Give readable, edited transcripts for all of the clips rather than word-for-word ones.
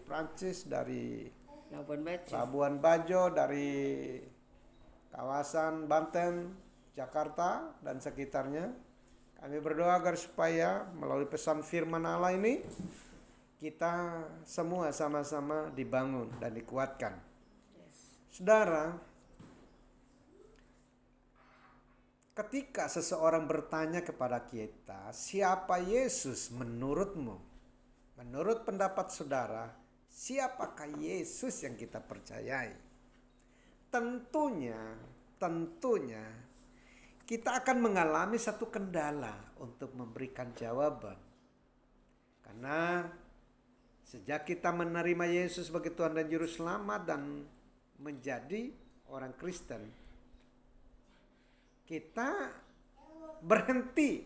Prancis, dari Labuan Bajo. Labuan Bajo, dari kawasan Banten, Jakarta, dan sekitarnya. Kami berdoa agar supaya melalui pesan firman Allah ini, kita semua sama-sama dibangun dan dikuatkan. Saudara, ketika seseorang bertanya kepada kita, siapa Yesus menurutmu? Menurut pendapat saudara, siapakah Yesus yang kita percayai? Tentunya kita akan mengalami satu kendala untuk memberikan jawaban. Karena sejak kita menerima Yesus sebagai Tuhan dan Juru Selamat dan menjadi orang Kristen, kita berhenti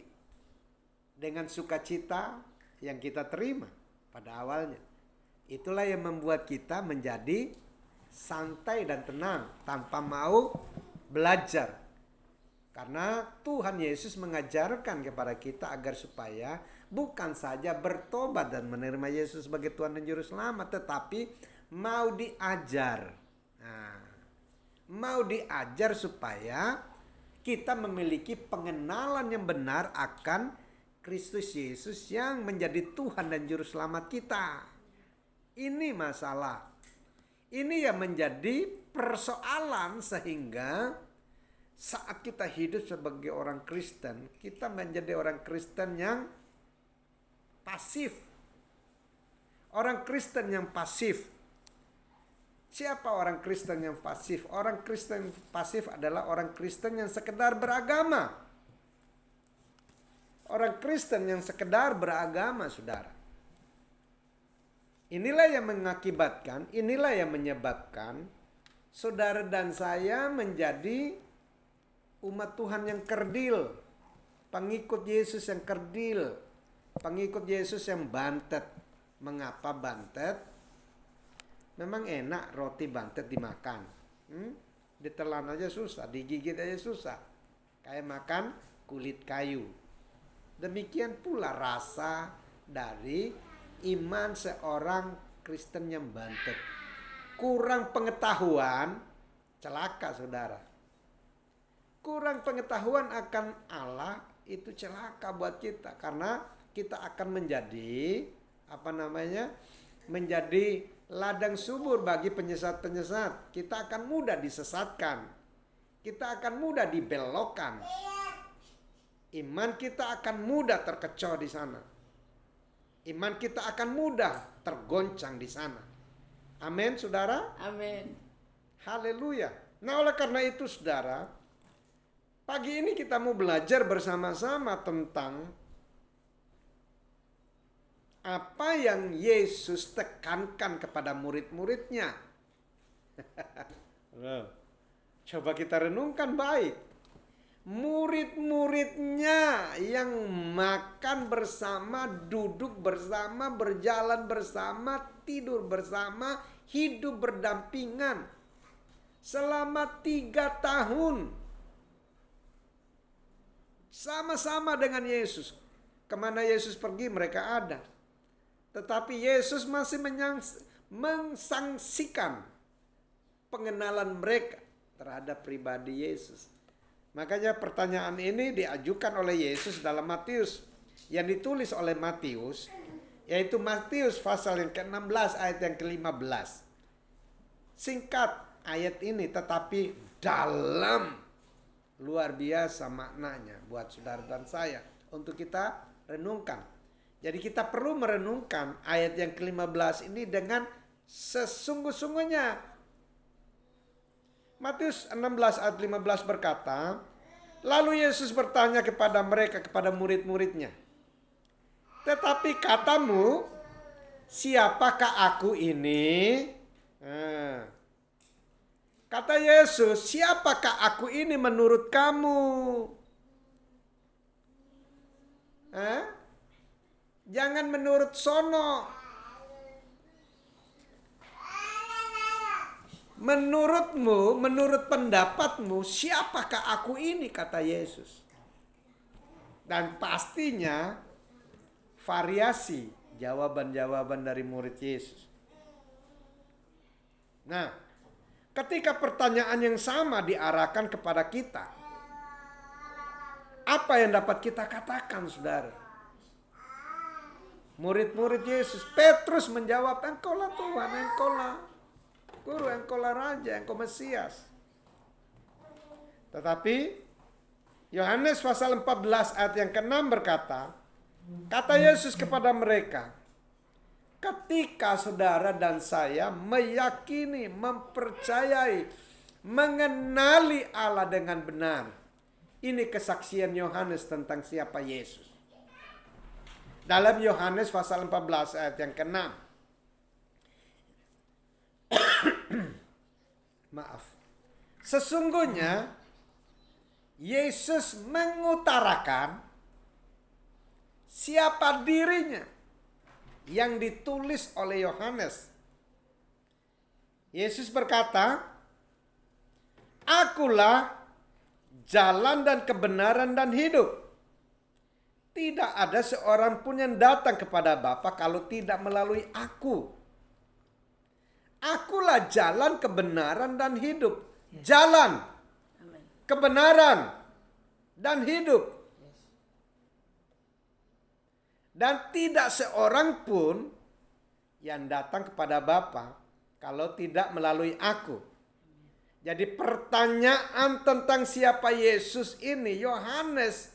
dengan sukacita yang kita terima pada awalnya. Itulah yang membuat kita menjadi santai dan tenang tanpa mau belajar. Karena Tuhan Yesus mengajarkan kepada kita agar supaya bukan saja bertobat dan menerima Yesus sebagai Tuhan dan Juru Selamat, tetapi mau diajar. Mau diajar supaya kita memiliki pengenalan yang benar akan Kristus Yesus yang menjadi Tuhan dan Juru Selamat kita. Ini masalah. Ini yang menjadi persoalan sehingga saat kita hidup sebagai orang Kristen, kita menjadi orang Kristen yang pasif. Orang Kristen yang pasif. Siapa orang Kristen yang pasif? Orang Kristen pasif adalah orang Kristen yang sekedar beragama. Orang Kristen yang sekedar beragama, saudara. Inilah yang mengakibatkan, inilah yang menyebabkan saudara dan saya menjadi umat Tuhan yang kerdil. Pengikut Yesus yang kerdil. Pengikut Yesus yang bantet. Mengapa bantet? Memang enak roti bantet dimakan. Ditelan aja susah, digigit aja susah. Kayak makan kulit kayu. Demikian pula rasa dari iman seorang Kristen yang bantet. Kurang pengetahuan, celaka saudara. Kurang pengetahuan akan Allah itu celaka buat kita. Karena kita akan menjadi, menjadi ladang subur bagi penyesat-penyesat. Kita akan mudah disesatkan. Kita akan mudah dibelokkan. Iman kita akan mudah terkecoh di sana. Iman kita akan mudah tergoncang di sana. Amin, saudara? Amin. Haleluya. Nah, oleh karena itu, saudara, pagi ini kita mau belajar bersama-sama tentang apa yang Yesus tekankan kepada murid-muridnya. Coba kita renungkan baik. Murid-muridnya yang makan bersama, duduk bersama, berjalan bersama, tidur bersama, hidup berdampingan selama 3 tahun. Sama-sama dengan Yesus. Kemana Yesus pergi mereka ada. Tetapi Yesus masih mengsangsikan pengenalan mereka terhadap pribadi Yesus. Makanya pertanyaan ini diajukan oleh Yesus dalam Matius. Yang ditulis oleh Matius. Yaitu Matius pasal yang ke-16 ayat yang ke-15. Singkat ayat ini tetapi dalam. Luar biasa maknanya buat saudara dan saya. Untuk kita renungkan. Jadi kita perlu merenungkan ayat yang ke-15 ini dengan sesungguh-sungguhnya. Matius 16 ayat 15 berkata, lalu Yesus bertanya kepada mereka, kepada murid-muridnya. Tetapi katamu, siapakah aku ini? Kata Yesus, siapakah aku ini menurut kamu? Jangan menurut sono. Menurutmu, menurut pendapatmu, siapakah aku ini? Kata Yesus. Dan pastinya variasi jawaban-jawaban dari murid Yesus. Nah, ketika pertanyaan yang sama diarahkan kepada kita, apa yang dapat kita katakan, saudara? Murid-murid Yesus, Petrus menjawab, Engkaulah Tuhan, Engkaulah Guru, Engkaulah Raja, Engkau Mesias. Tetapi Yohanes pasal 14 ayat yang ke-6 berkata, kata Yesus kepada mereka, ketika saudara dan saya meyakini, mempercayai, mengenali Allah dengan benar. Ini kesaksian Yohanes tentang siapa Yesus. Dalam Yohanes pasal 14 ayat yang ke-6. Maaf. Sesungguhnya Yesus mengutarakan siapa dirinya yang ditulis oleh Yohanes. Yesus berkata, Akulah jalan dan kebenaran dan hidup. Tidak ada seorang pun yang datang kepada Bapa kalau tidak melalui aku. Akulah jalan, kebenaran, dan hidup. Jalan, kebenaran, dan hidup. Dan tidak seorang pun yang datang kepada Bapa kalau tidak melalui aku. Jadi pertanyaan tentang siapa Yesus ini, Yohanes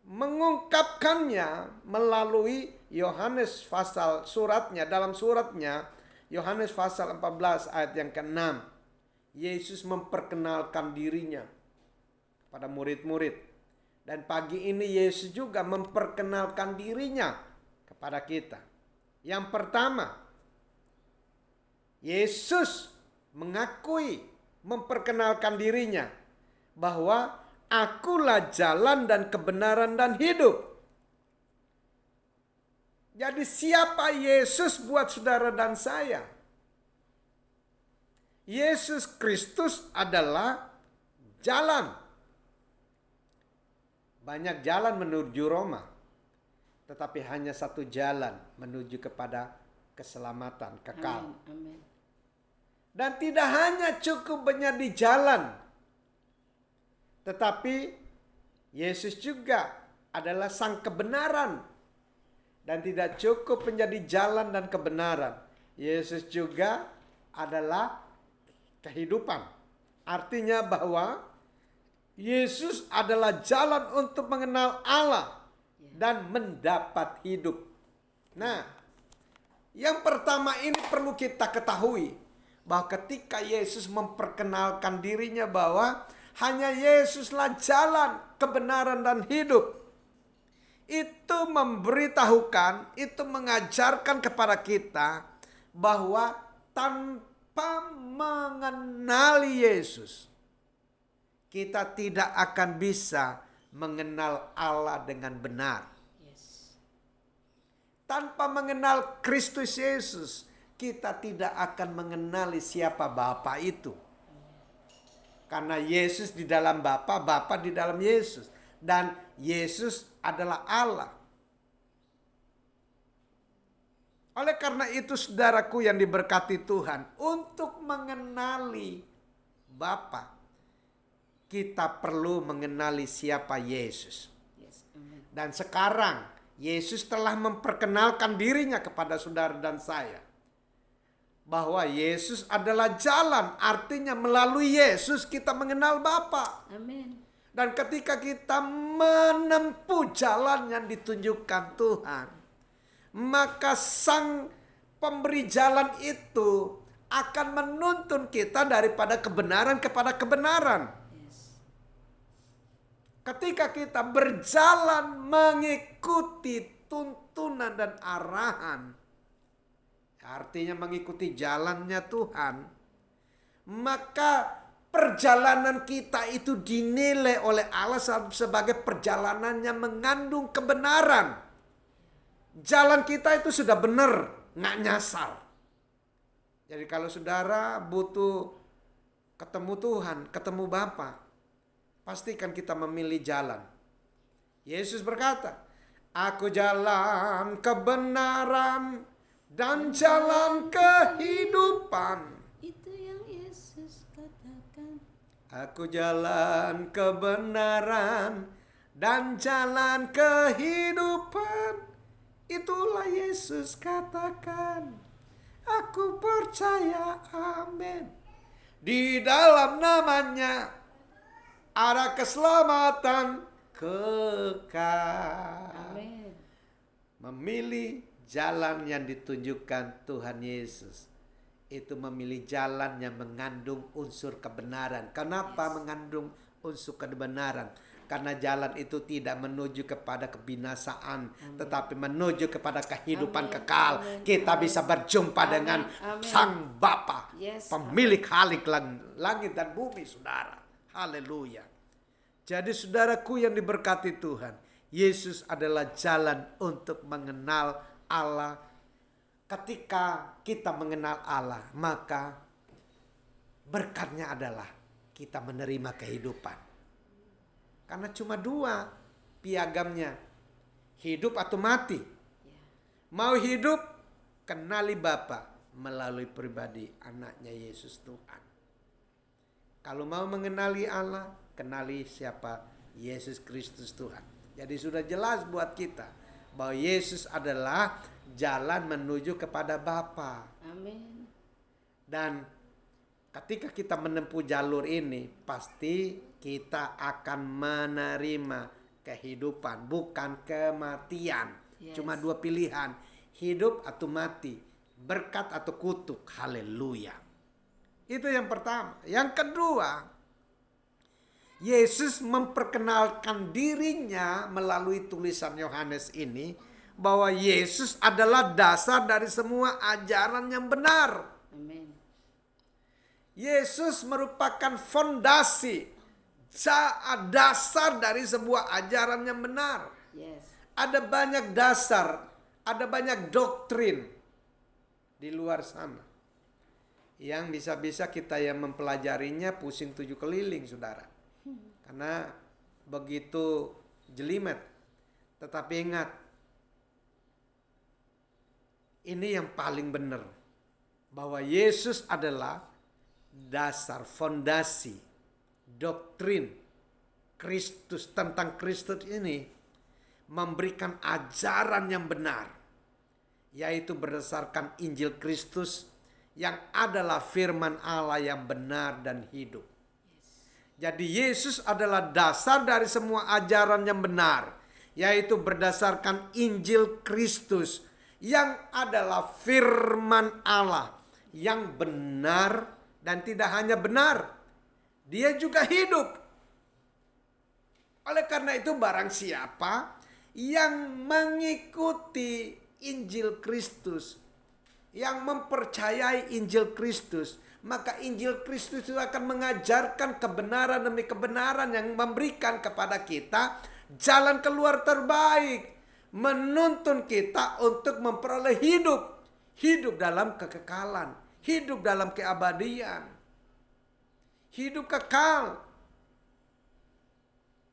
mengungkapkannya melalui Yohanes pasal suratnya. Dalam suratnya, Yohanes pasal 14 ayat yang ke-6. Yesus memperkenalkan dirinya pada murid-murid. Dan pagi ini Yesus juga memperkenalkan dirinya kepada kita. Yang pertama, Yesus mengakui, memperkenalkan dirinya bahwa akulah jalan dan kebenaran dan hidup. Jadi siapa Yesus buat saudara dan saya? Yesus Kristus adalah jalan. Banyak jalan menuju Roma, tetapi hanya satu jalan menuju kepada keselamatan kekal. Amin. Dan tidak hanya cukup menjadi jalan, tetapi Yesus juga adalah sang kebenaran. Dan tidak cukup menjadi jalan dan kebenaran, Yesus juga adalah kehidupan. Artinya bahwa Yesus adalah jalan untuk mengenal Allah dan mendapat hidup. Nah, yang pertama ini perlu kita ketahui bahwa ketika Yesus memperkenalkan dirinya bahwa hanya Yesuslah jalan, kebenaran, dan hidup. Itu memberitahukan, itu mengajarkan kepada kita bahwa tanpa mengenali Yesus, kita tidak akan bisa mengenal Allah dengan benar. Yes. Tanpa mengenal Kristus Yesus, kita tidak akan mengenali siapa Bapa itu. Karena Yesus di dalam Bapa, Bapa di dalam Yesus. Dan Yesus adalah Allah. Oleh karena itu saudaraku yang diberkati Tuhan, untuk mengenali Bapa, kita perlu mengenali siapa Yesus. Yes. Amen. Dan sekarang Yesus telah memperkenalkan dirinya kepada saudara dan saya. Bahwa Yesus adalah jalan, artinya melalui Yesus kita mengenal Bapa. Amin. Dan ketika kita menempuh jalan yang ditunjukkan Tuhan, maka sang pemberi jalan itu akan menuntun kita daripada kebenaran kepada kebenaran. Yes. Ketika kita berjalan mengikuti tuntunan dan arahan, artinya mengikuti jalannya Tuhan, maka perjalanan kita itu dinilai oleh Allah sebagai perjalanan yang mengandung kebenaran. Jalan kita itu sudah benar, nggak nyasar. Jadi kalau saudara butuh ketemu Tuhan, ketemu Bapa, pastikan kita memilih jalan. Yesus berkata, Aku jalan kebenaran dan jalan kehidupan. Itu yang Yesus katakan. Aku jalan kebenaran dan jalan kehidupan. Itulah Yesus katakan. Aku percaya, amin. Di dalam namanya ada keselamatan kekal. Amin. Memilih jalan yang ditunjukkan Tuhan Yesus. Itu memilih jalan yang mengandung unsur kebenaran. Kenapa mengandung unsur kebenaran? Karena jalan itu tidak menuju kepada kebinasaan, tetapi menuju kepada kehidupan kekal. Kita bisa berjumpa dengan Sang Bapa, pemilik khalik langit dan bumi, saudara. Haleluya. Jadi saudaraku yang diberkati Tuhan, Yesus adalah jalan untuk mengenal Allah. Ketika kita mengenal Allah, maka berkatnya adalah kita menerima kehidupan. Karena cuma dua piagamnya, hidup atau mati. Mau hidup, kenali Bapa melalui pribadi anaknya Yesus Tuhan. Kalau mau mengenali Allah, kenali siapa Yesus Kristus Tuhan. Jadi sudah jelas buat kita bahwa Yesus adalah jalan menuju kepada Bapa. Amin. Dan ketika kita menempuh jalur ini, pasti kita akan menerima kehidupan, bukan kematian. Cuma dua pilihan, hidup atau mati, berkat atau kutuk. Haleluya. Itu yang pertama. Yang kedua, Yesus memperkenalkan dirinya melalui tulisan Yohanes ini, bahwa Yesus adalah dasar dari semua ajaran yang benar. Amin. Yesus merupakan fondasi, dasar dari sebuah ajaran yang benar. Yes. Ada banyak dasar, ada banyak doktrin di luar sana yang bisa-bisa kita yang mempelajarinya pusing 7 keliling, saudara. Karena begitu jelimet. Tetapi ingat, ini yang paling benar, bahwa Yesus adalah dasar, fondasi, doktrin Kristus. Tentang Kristus ini memberikan ajaran yang benar, yaitu berdasarkan Injil Kristus yang adalah firman Allah yang benar dan hidup. Jadi Yesus adalah dasar dari semua ajaran yang benar, yaitu berdasarkan Injil Kristus yang adalah firman Allah yang benar. Dan tidak hanya benar, dia juga hidup. Oleh karena itu barang siapa yang mengikuti Injil Kristus, yang mempercayai Injil Kristus, maka Injil Kristus itu akan mengajarkan kebenaran demi kebenaran yang memberikan kepada kita jalan keluar terbaik, menuntun kita untuk memperoleh hidup, hidup dalam kekekalan, hidup dalam keabadian, hidup kekal.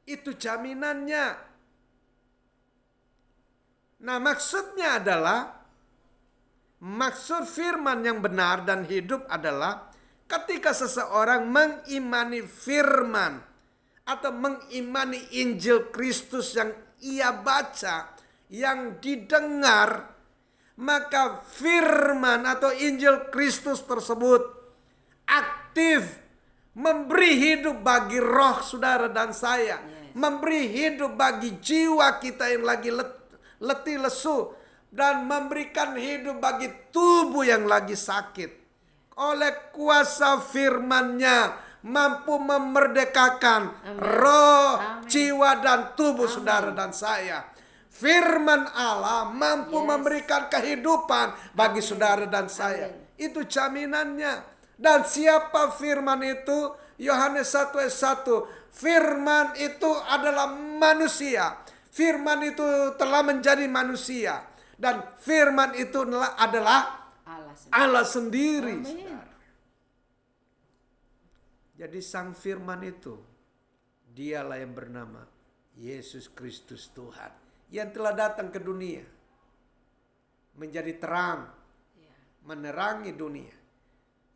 Itu jaminannya. Nah, maksudnya adalah, maksud firman yang benar dan hidup adalah ketika seseorang mengimani firman atau mengimani Injil Kristus yang ia baca, yang didengar, maka firman atau Injil Kristus tersebut aktif memberi hidup bagi roh saudara dan saya. Memberi hidup bagi jiwa kita yang lagi letih lesu. Dan memberikan hidup bagi tubuh yang lagi sakit. Oleh kuasa firman-Nya mampu memerdekakan roh, jiwa dan tubuh saudara dan saya. Firman Allah mampu memberikan kehidupan bagi saudara dan saya. Itu jaminannya. Dan siapa firman itu? Yohanes 1 ayat 1. Firman itu adalah manusia. Firman itu telah menjadi manusia. Dan firman itu adalah Allah sendiri. Saudara. Jadi sang firman itu, dialah yang bernama Yesus Kristus Tuhan, yang telah datang ke dunia menjadi terang, menerangi dunia,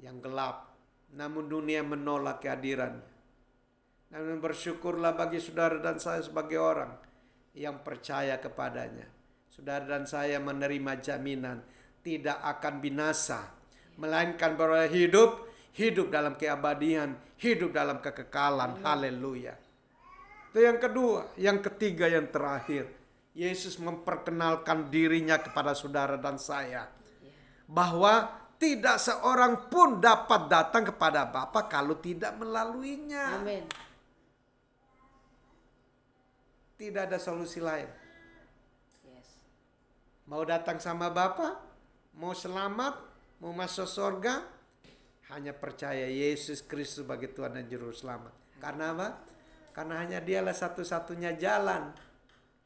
yang gelap. Namun dunia menolak kehadirannya. Namun bersyukurlah bagi saudara dan saya sebagai orang yang percaya kepadanya. Saudara dan saya menerima jaminan tidak akan binasa, melainkan beroleh hidup dalam keabadian, hidup dalam kekekalan. Haleluya. Itu yang kedua. Yang ketiga, yang terakhir, Yesus memperkenalkan dirinya kepada saudara dan saya, bahwa tidak seorang pun dapat datang kepada Bapa kalau tidak melaluinya. Amin. Tidak ada solusi lain. Yes. Mau datang sama Bapa, mau selamat, mau masuk surga, hanya percaya Yesus Kristus sebagai Tuhan dan Juru Selamat. Karena apa? Karena hanya Dialah satu-satunya jalan,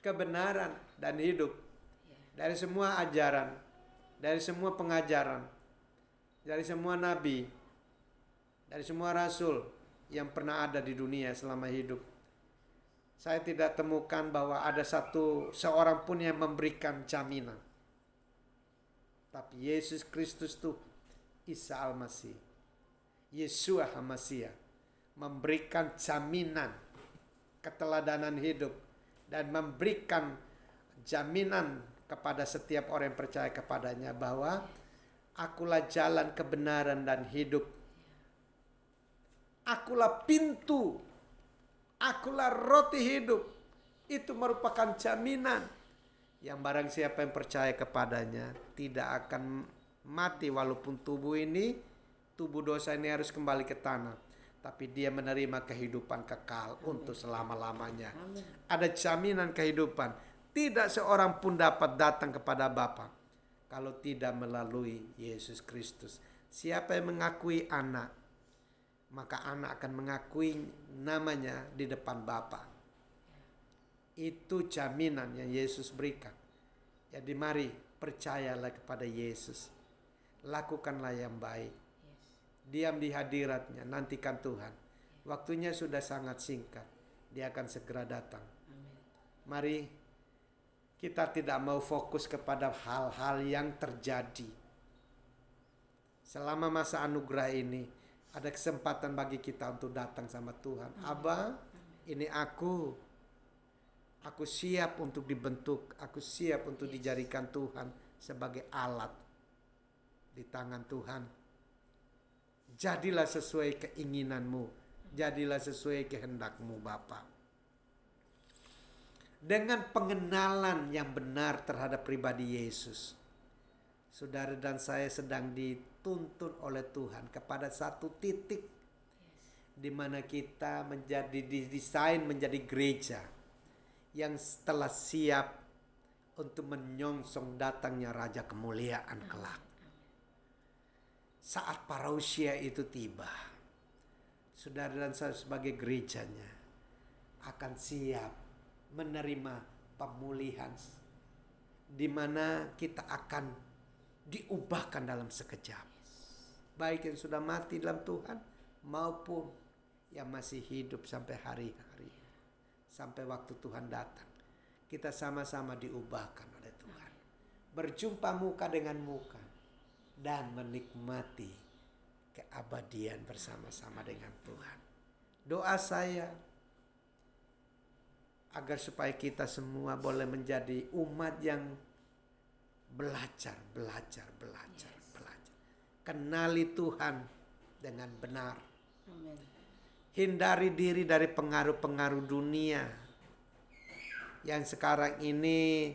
kebenaran, dan hidup. Dari semua ajaran, dari semua pengajaran, dari semua nabi, dari semua rasul yang pernah ada di dunia selama hidup, saya tidak temukan bahwa ada seorang pun yang memberikan jaminan. Tapi Yesus Kristus itu, Isa Al-Masih, Yeshua HaMasiah, memberikan jaminan keteladanan hidup dan memberikan jaminan kepada setiap orang yang percaya kepadanya bahwa akulah jalan kebenaran dan hidup. Akulah pintu. Akulah roti hidup. Itu merupakan jaminan yang barang siapa yang percaya kepadanya tidak akan mati walaupun tubuh dosa ini harus kembali ke tanah. Tapi dia menerima kehidupan kekal untuk selama-lamanya. Ada jaminan kehidupan. Tidak seorang pun dapat datang kepada Bapa kalau tidak melalui Yesus Kristus. Siapa yang mengakui anak, maka anak akan mengakui namanya di depan Bapa. Itu jaminan yang Yesus berikan. Jadi mari percayalah kepada Yesus. Lakukanlah yang baik. Diam di hadiratnya, nantikan Tuhan. Waktunya sudah sangat singkat. Dia akan segera datang. Mari kita tidak mau fokus kepada hal-hal yang terjadi. Selama masa anugerah ini, ada kesempatan bagi kita untuk datang sama Tuhan. Abah, ini aku. Aku siap untuk dibentuk. Aku siap untuk dijadikan Tuhan sebagai alat di tangan Tuhan. Jadilah sesuai keinginanmu. Jadilah sesuai kehendakmu Bapa. Dengan pengenalan yang benar terhadap pribadi Yesus, saudara dan saya sedang dituntun oleh Tuhan kepada satu titik di mana kita didesain menjadi gereja yang telah siap untuk menyongsong datangnya Raja Kemuliaan kelak. Saat parousia itu tiba, saudara dan saya sebagai gerejanya akan siap menerima pemulihan, di mana kita akan diubahkan dalam sekejap. Baik yang sudah mati dalam Tuhan maupun yang masih hidup sampai hari-hari, sampai waktu Tuhan datang. Kita sama-sama diubahkan oleh Tuhan, berjumpa muka dengan muka, dan menikmati keabadian bersama-sama dengan Tuhan. Doa saya agar supaya kita semua boleh menjadi umat yang belajar. Kenali Tuhan dengan benar. Amin. Hindari diri dari pengaruh-pengaruh dunia yang sekarang ini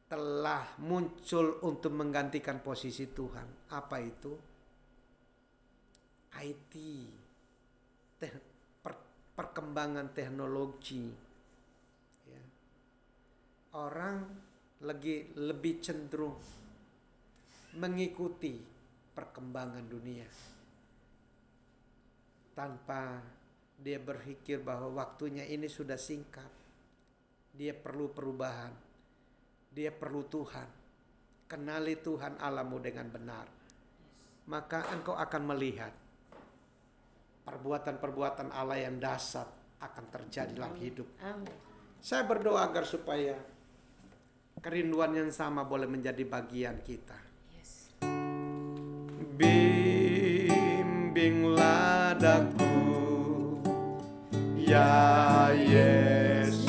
telah muncul untuk menggantikan posisi Tuhan. Apa itu? IT, perkembangan teknologi. Ya. Orang lebih cenderung mengikuti perkembangan dunia tanpa dia berpikir bahwa waktunya ini sudah singkat. Dia perlu perubahan. Dia perlu Tuhan. Kenali Tuhan Allahmu dengan benar. Maka engkau akan melihat perbuatan-perbuatan Allah yang dahsyat akan terjadi dalam hidup. Amin. Saya berdoa agar supaya kerinduan yang sama boleh menjadi bagian kita. Yes. Bila padaku, ya Yesus.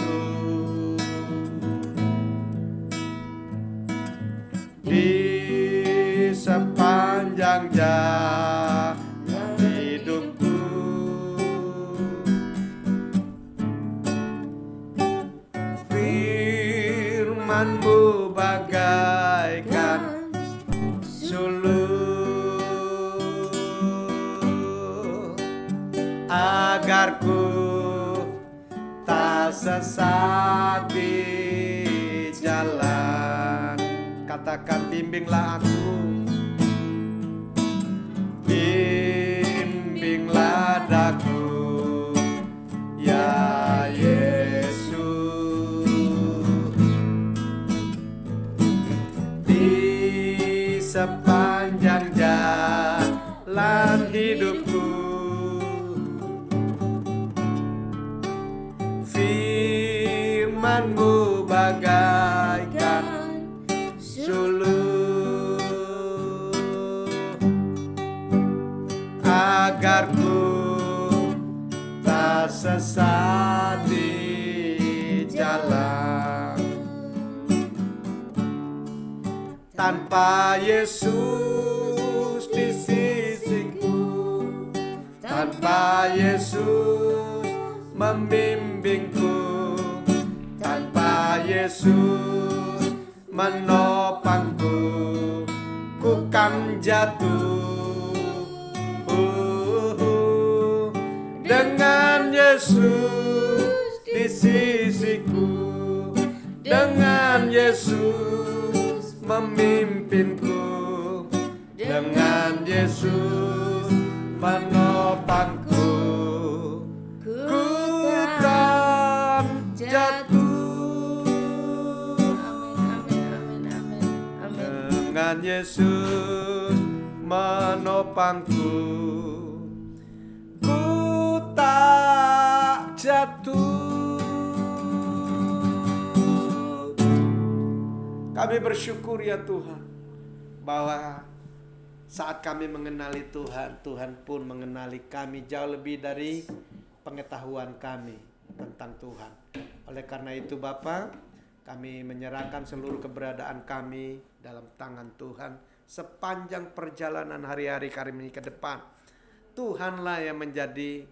Di sepanjang jalan hidupku, firman-Mu bagaikan suluh, agar ku tak sesat di jalan. Katakan, bimbinglah aku, bimbinglah daku, ya Yesus. Di sepanjang jalan hidupku, firman-Mu bagaikan suluh, agar ku tak sesat di jalan. Tanpa Yesus di sisiku, tanpa Yesus membimbingku, tanpa Yesus menopangku, ku kan jatuh. Dengan Yesus di sisiku, dengan Yesus memimpinku, dengan Yesus menopangku, ku tak jatuh. Dengan Yesus menopangku, ku tak jatuh. Kami bersyukur ya Tuhan, bahwa saat kami mengenali Tuhan, Tuhan pun mengenali kami jauh lebih dari pengetahuan kami tentang Tuhan. Oleh karena itu Bapa, kami menyerahkan seluruh keberadaan kami dalam tangan Tuhan sepanjang perjalanan hari-hari kami ke depan. Tuhanlah yang menjadi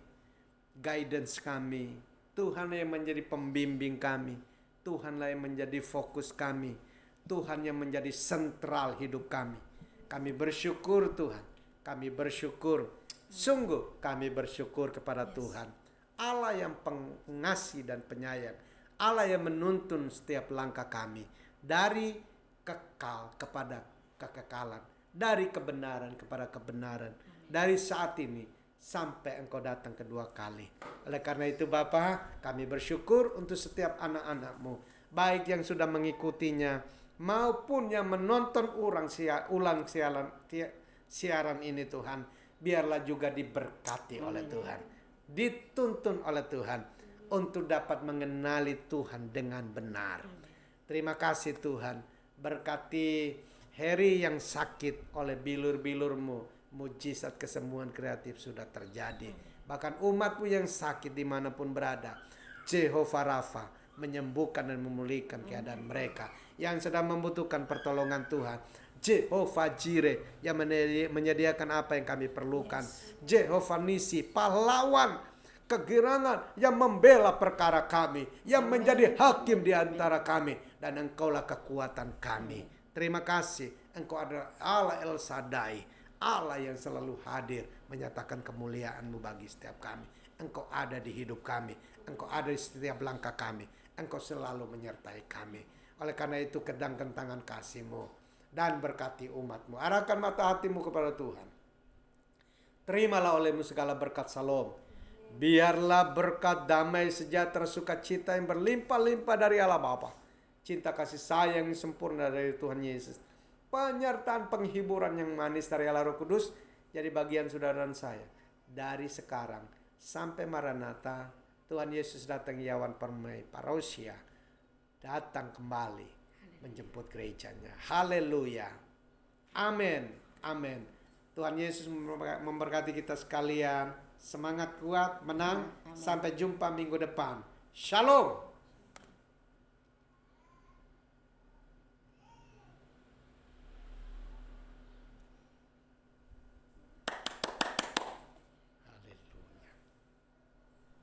guidance kami, Tuhanlah yang menjadi pembimbing kami, Tuhanlah yang menjadi fokus kami, Tuhan yang menjadi sentral hidup kami. Kami bersyukur Tuhan, kami bersyukur, sungguh kami bersyukur kepada Tuhan, Allah yang pengasih dan penyayang, Allah yang menuntun setiap langkah kami dari kekal kepada kekekalan, dari kebenaran kepada kebenaran, dari saat ini sampai Engkau datang kedua kali. Oleh karena itu Bapa, kami bersyukur untuk setiap anak-anak-Mu, baik yang sudah mengikutinya maupun yang menonton ulang siaran ini Tuhan. Biarlah juga diberkati oleh Tuhan, dituntun oleh Tuhan untuk dapat mengenali Tuhan dengan benar. Terima kasih Tuhan, berkati Heri yang sakit oleh bilur-bilur-Mu, mujizat kesembuhan kreatif sudah terjadi. Bahkan umat-Mu yang sakit dimanapun berada, Jehovah Rafa menyembuhkan dan memulihkan keadaan mereka. Yang sedang membutuhkan pertolongan Tuhan, Jehovah Jireh yang menyediakan apa yang kami perlukan. Jehovah Nisi, pahlawan kegirangan yang membela perkara kami, yang menjadi hakim di antara kami, dan Engkaulah kekuatan kami. Terima kasih, Engkau adalah Allah El Shaddai, Allah yang selalu hadir menyatakan kemuliaan-Mu bagi setiap kami. Engkau ada di hidup kami, Engkau ada di setiap langkah kami, Engkau selalu menyertai kami. Oleh karena itu kedangkan tangan kasih-Mu dan berkati umat-Mu. Arahkan mata hati-Mu kepada Tuhan. Terimalah oleh-Mu segala berkat Shalom. Biarlah berkat damai sejahtera sukacita yang berlimpah-limpah dari Allah Bapa, cinta kasih sayang yang sempurna dari Tuhan Yesus, penyertaan penghiburan yang manis dari Allah Roh Kudus jadi bagian saudara dan saya dari sekarang sampai Maranatha. Tuhan Yesus datang Yawan Permai Parousia, datang kembali menjemput gerejanya. Haleluya. Amin. Amin. Tuhan Yesus memberkati kita sekalian. semangat kuat, menang. Amin. Sampai jumpa minggu depan. Shalom.